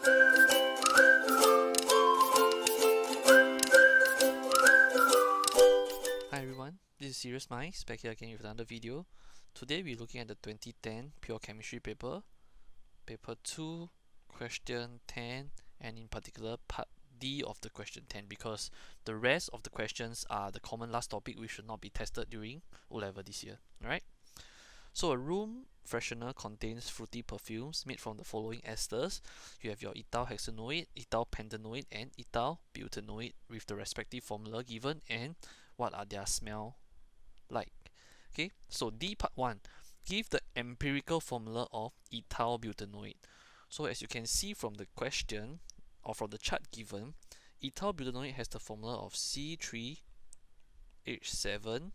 Hi everyone, this is Sirius Minds, back here again with another video. Today we're looking at the 2010 Pure Chemistry paper, paper 2, question 10, and in particular part D of the question 10, because the rest of the questions are the common last topic which should not be tested during O-level this year. Alright? So a room freshener contains fruity perfumes made from the following esters. You have your ethyl hexanoate, ethyl pentanoate, and ethyl butanoate with the respective formula given and what are their smell like. Okay, so D part 1. Give the empirical formula of ethyl butanoate. So as you can see from the question or from the chart given, ethyl butanoate has the formula of C3H7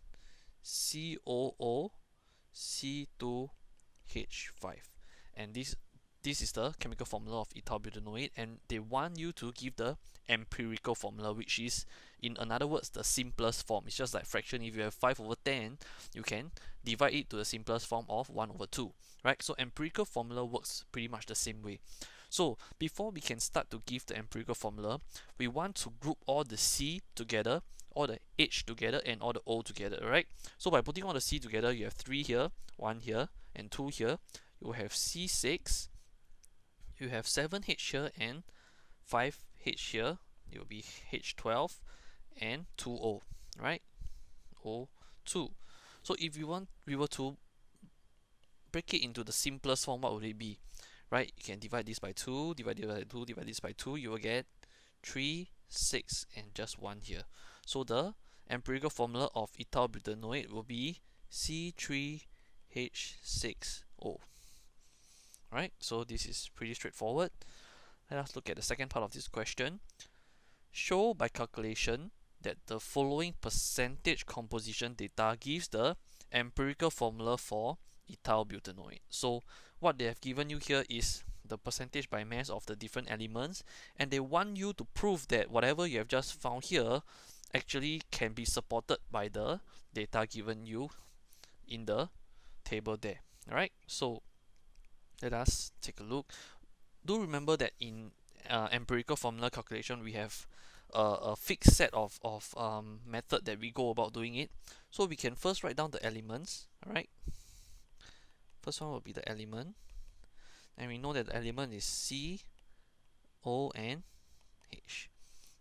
COO C2H5, and this is the chemical formula of ethyl butanoate, and they want you to give the empirical formula, which is, in another words, the simplest form. It's just like fraction. If you have 5/10, you can divide it to the simplest form of 1/2, right? So empirical formula works pretty much the same way. So before we can start to give the empirical formula, we want to group all the C together, all the H together, and all the O together, right? So by putting all the C together, you have 3 here, 1 here, and 2 here. You have C6, you have 7H here, and 5H here. It will be H12 and 2O, right? O2. So if we were to break it into the simplest form, what would it be? Right? You can divide this by 2, divide this by 2, divide this by 2, you will get 3, 6, and just 1 here. So the empirical formula of ethyl butanoate will be C3H6O. Right? So this is pretty straightforward. Let us look at the second part of this question. Show by calculation that the following percentage composition data gives the empirical formula for ethyl butanoate. So what they have given you here is the percentage by mass of the different elements, and they want you to prove that whatever you have just found here actually can be supported by the data given you in the table there. Alright, so let us take a look. Do remember that in empirical formula calculation, we have a fixed set of method that we go about doing it. So we can first write down the elements. Alright, first one will be the element, and we know that the element is C, O, and H.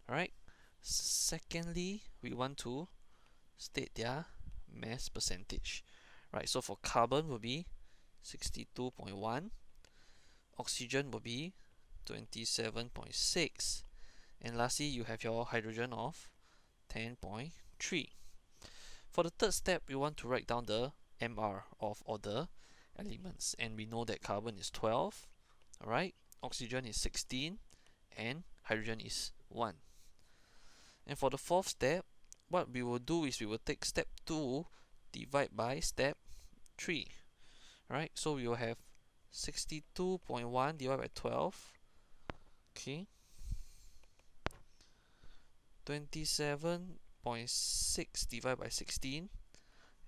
Alright, secondly, we want to state their mass percentage. Right, so for carbon will be 62.1, oxygen will be 27.6, and lastly you have your hydrogen of 10.3. For the third step, we want to write down the MR of all the elements, and we know that carbon is 12, alright, oxygen is 16, and hydrogen is 1. And for the fourth step, what we will do is we will take step 2 divide by step 3. Right, so we will have 62.1 divided by 12. Okay. 27.6 divided by 16,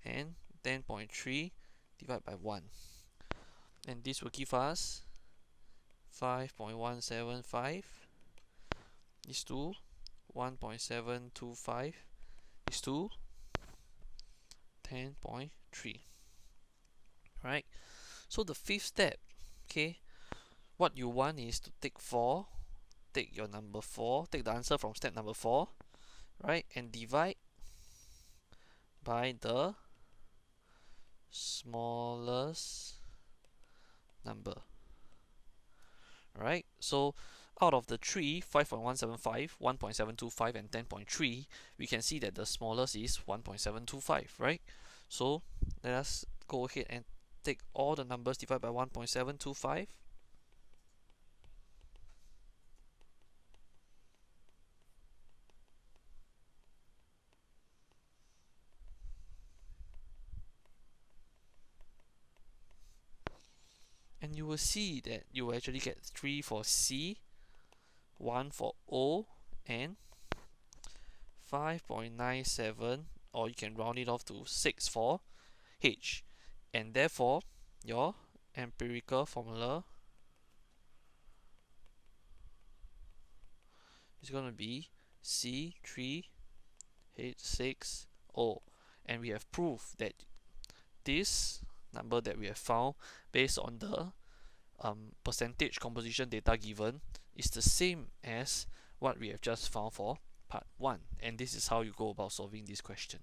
and 10.3 divided by 1. And this will give us 5.175 is to 1.725 is to 10.3. Right, so the fifth step, okay, what you want is to take your number 4, take the answer from step number 4, right, and divide by the smallest number. Right, so out of the 3, 5.175, 1.725, and 10.3, we can see that the smallest is 1.725, right? So let us go ahead and take all the numbers divided by 1.725. And you will see that you will actually get 3 for C, 1 for O, and 5.97, or you can round it off to 6 for H. And therefore, your empirical formula is going to be C3H6O, and we have proof that this number that we have found based on the percentage composition data given is the same as what we have just found for part 1, and this is how you go about solving this question.